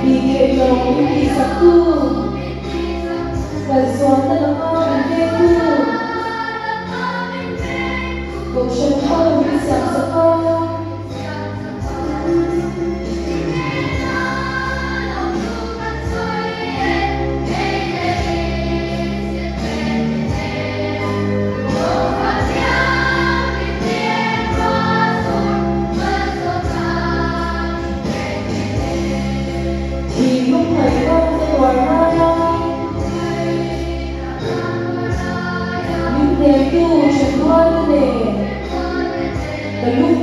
bigay mo ang isa ko. Kasuan na lang ang bigay ko. Kung siya ko, isa sa ko. Thì lúc này không thể ngoài ra những đêm tu chẳng hoa lên để lúc